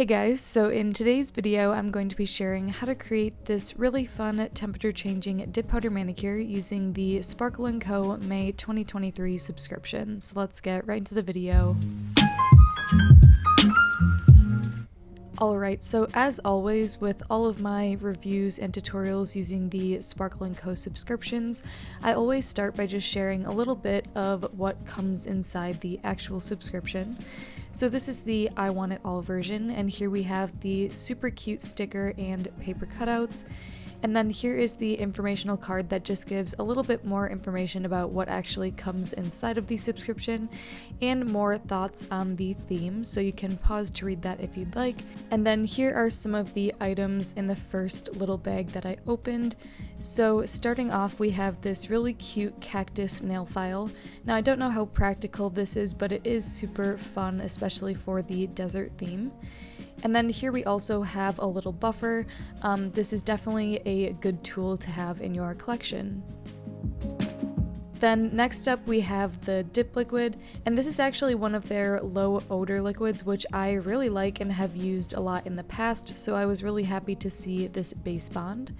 Hey guys, so in today's video I'm going to be sharing how to create this really fun temperature changing dip powder manicure using the Sparkle & Co. May 2023 subscription. So let's get right into the video. Alright, so as always with all of my reviews and tutorials using the Sparkle & Co. subscriptions, I always start by just sharing a little bit of what comes inside the actual subscription. So this is the I Want It All version, and here we have the super cute sticker and paper cutouts. And then here is the informational card that just gives a little bit more information about what actually comes inside of the subscription and more thoughts on the theme, so you can pause to read that if you'd like. And then here are some of the items in the first little bag that I opened. So starting off, we have this really cute cactus nail file. Now I don't know how practical this is, but it is super fun, especially for the desert theme. And then here we also have a little buffer. This is definitely a good tool to have in your collection. Then next up we have the dip liquid, and this is actually one of their low odor liquids, which I really like and have used a lot in the past, so I was really happy to see this base bond.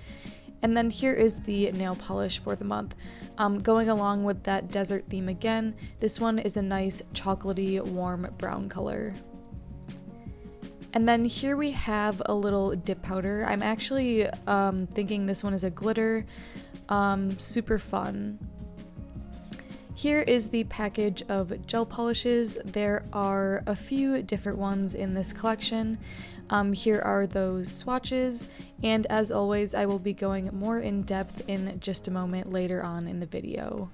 And then here is the nail polish for the month. Going along with that desert theme again, this one is a nice chocolatey warm brown color. And then here we have a little dip powder. I'm actually thinking this one is a glitter. Super fun. Here is the package of gel polishes. There are a few different ones in this collection. Here are those swatches, and as always I will be going more in depth in just a moment later on in the video.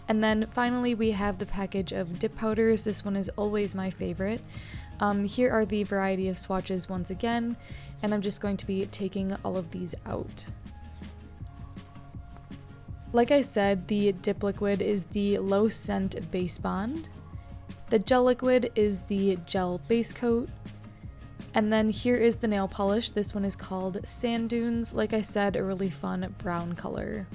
And then finally we have the package of dip powders. This one is always my favorite. Here are the variety of swatches once again, and I'm just going to be taking all of these out. Like I said, the dip liquid is the low scent base bond. The gel liquid is the gel base coat. And then here is the nail polish. This one is called Sand Dunes. Like I said, a really fun brown color.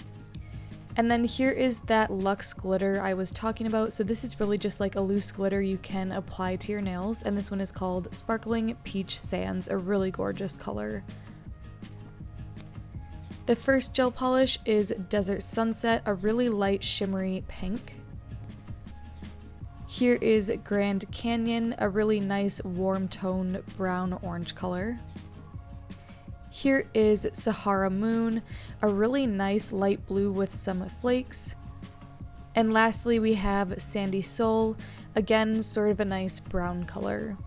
And then here is that luxe glitter I was talking about. So this is really just like a loose glitter you can apply to your nails, and this one is called Sparkling Peach Sands, a really gorgeous color. The first gel polish is Desert Sunset, a really light shimmery pink. Here is Grand Canyon, a really nice warm toned brown orange color. Here is Sahara Moon, a really nice light blue with some flakes. And lastly we have Sandy Soul, again sort of a nice brown color.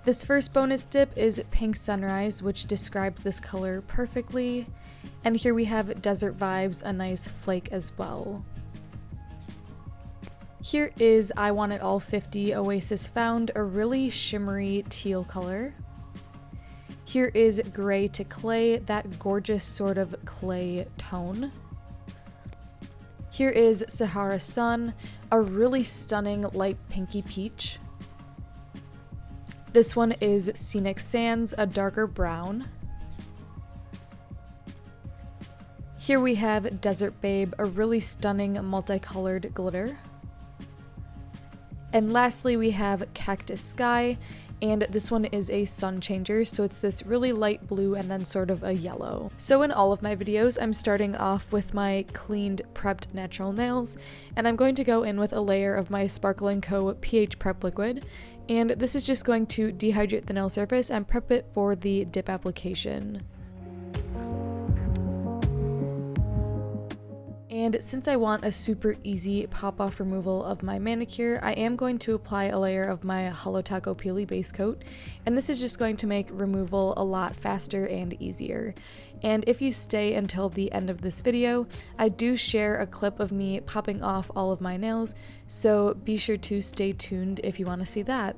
This first bonus dip is Pink Sunrise, which describes this color perfectly. And here we have Desert Vibes, a nice flake as well. Here is I Want It All 50 Oasis Found, a really shimmery teal color. Here is Gray to Clay, that gorgeous sort of clay tone. Here is Sahara Sun, a really stunning light pinky peach. This one is Scenic Sands, a darker brown. Here we have Desert Babe, a really stunning multicolored glitter. And lastly we have Cactus Sky, and this one is a sun changer, so it's this really light blue and then sort of a yellow. So in all of my videos I'm starting off with my cleaned prepped natural nails, and I'm going to go in with a layer of my Sparkle & Co. pH prep liquid, and this is just going to dehydrate the nail surface and prep it for the dip application. And since I want a super easy pop-off removal of my manicure, I am going to apply a layer of my Holo Taco Peely base coat, and this is just going to make removal a lot faster and easier. And if you stay until the end of this video, I do share a clip of me popping off all of my nails, so be sure to stay tuned if you want to see that.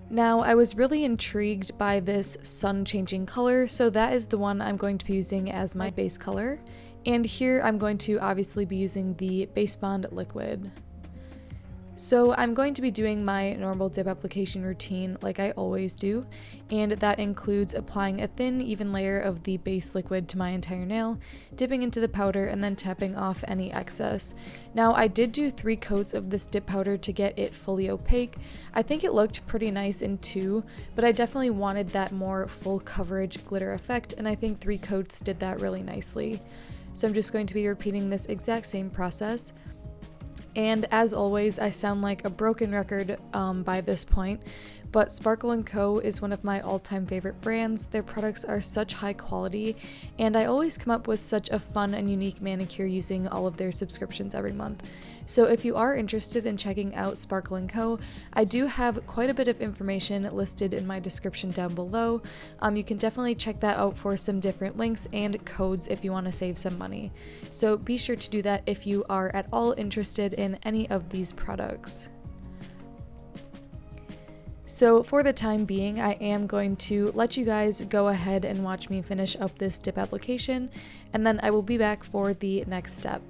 Now, I was really intrigued by this sun-changing color, so that is the one I'm going to be using as my base color. And here I'm going to obviously be using the Base Bond liquid. So I'm going to be doing my normal dip application routine like I always do, and that includes applying a thin, even layer of the base liquid to my entire nail, dipping into the powder, and then tapping off any excess. Now I did do 3 coats of this dip powder to get it fully opaque. I think it looked pretty nice in 2, but I definitely wanted that more full coverage glitter effect, and I think 3 coats did that really nicely. So I'm just going to be repeating this exact same process. And as always, I sound like a broken record by this point, but Sparkle & Co. is one of my all-time favorite brands. Their products are such high quality, and I always come up with such a fun and unique manicure using all of their subscriptions every month. So if you are interested in checking out Sparkle & Co., I do have quite a bit of information listed in my description down below. You can definitely check that out for some different links and codes if you want to save some money. So be sure to do that if you are at all interested in any of these products. So for the time being, I am going to let you guys go ahead and watch me finish up this dip application, and then I will be back for the next step.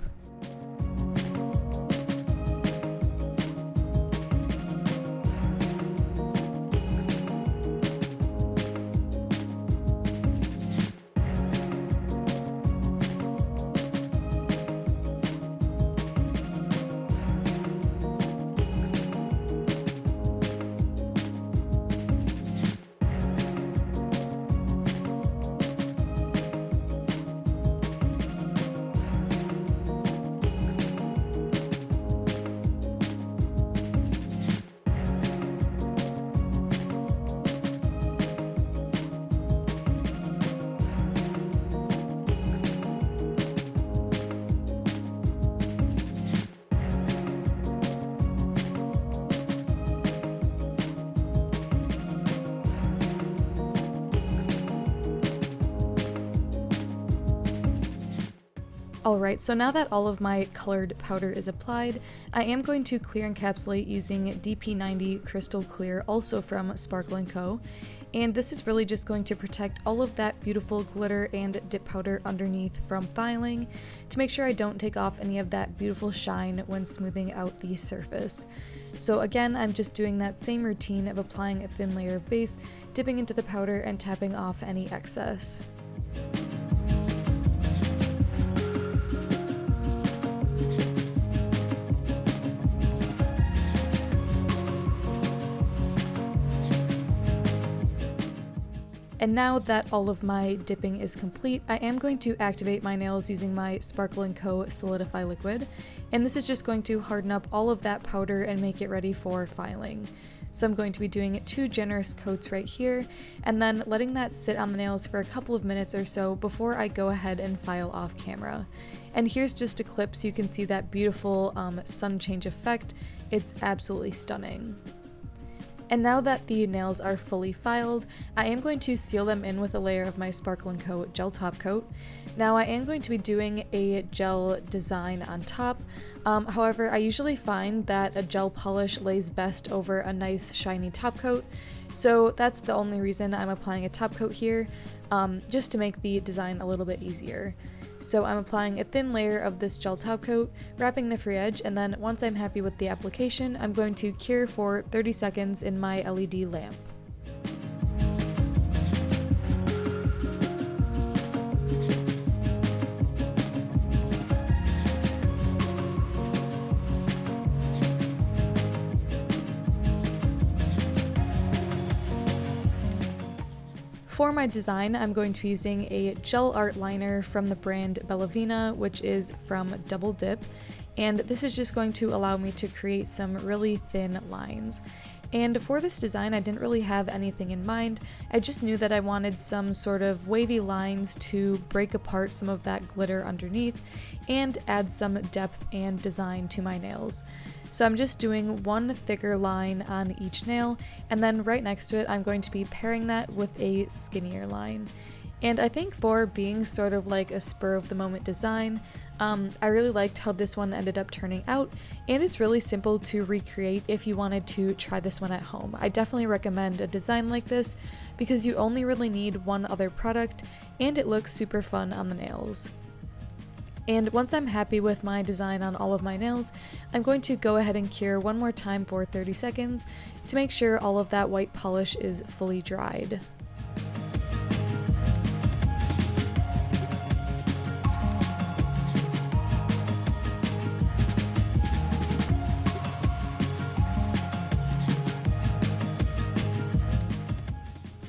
Alright, so now that all of my colored powder is applied, I am going to clear encapsulate using DP90 Crystal Clear, also from Sparkle & Co. And this is really just going to protect all of that beautiful glitter and dip powder underneath from filing to make sure I don't take off any of that beautiful shine when smoothing out the surface. So again, I'm just doing that same routine of applying a thin layer of base, dipping into the powder, and tapping off any excess. And now that all of my dipping is complete, I am going to activate my nails using my Sparkle & Co. Solidify Liquid, and this is just going to harden up all of that powder and make it ready for filing. So I'm going to be doing 2 generous coats right here, and then letting that sit on the nails for a couple of minutes or so before I go ahead and file off camera. And here's just a clip so you can see that beautiful sun change effect. It's absolutely stunning. And now that the nails are fully filed, I am going to seal them in with a layer of my Sparkle & Co. gel top coat. Now I am going to be doing a gel design on top, however I usually find that a gel polish lays best over a nice shiny top coat, so that's the only reason I'm applying a top coat here, just to make the design a little bit easier. So I'm applying a thin layer of this gel top coat, wrapping the free edge, and then once I'm happy with the application, I'm going to cure for 30 seconds in my LED lamp. For my design, I'm going to be using a gel art liner from the brand Vena, which is from Double Dip, and this is just going to allow me to create some really thin lines. And for this design, I didn't really have anything in mind. I just knew that I wanted some sort of wavy lines to break apart some of that glitter underneath and add some depth and design to my nails. So I'm just doing one thicker line on each nail, and then right next to it I'm going to be pairing that with a skinnier line. And I think for being sort of like a spur of the moment design, I really liked how this one ended up turning out, and it's really simple to recreate if you wanted to try this one at home. I definitely recommend a design like this because you only really need one other product and it looks super fun on the nails. And once I'm happy with my design on all of my nails, I'm going to go ahead and cure one more time for 30 seconds to make sure all of that white polish is fully dried.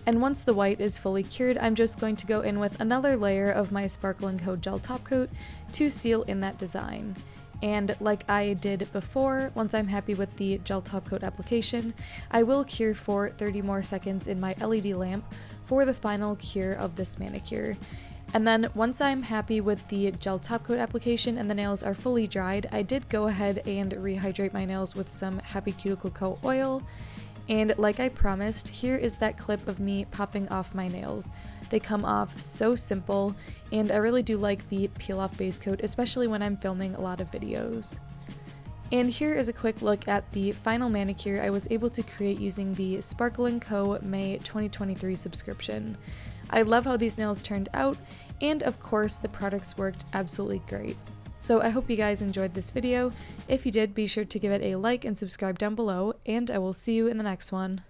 And once the white is fully cured, I'm just going to go in with another layer of my Sparkling Coat Gel Top Coat to seal in that design. And like I did before, once I'm happy with the gel top coat application, I will cure for 30 more seconds in my LED lamp for the final cure of this manicure. And then once I'm happy with the gel top coat application and the nails are fully dried, I did go ahead and rehydrate my nails with some Happy Cuticle Co. oil. And like I promised, here is that clip of me popping off my nails. They come off so simple, and I really do like the peel off base coat, especially when I'm filming a lot of videos. And here is a quick look at the final manicure I was able to create using the Sparkling Co. May 2023 subscription. I love how these nails turned out, and of course the products worked absolutely great. So I hope you guys enjoyed this video. If you did, be sure to give it a like and subscribe down below, and I will see you in the next one.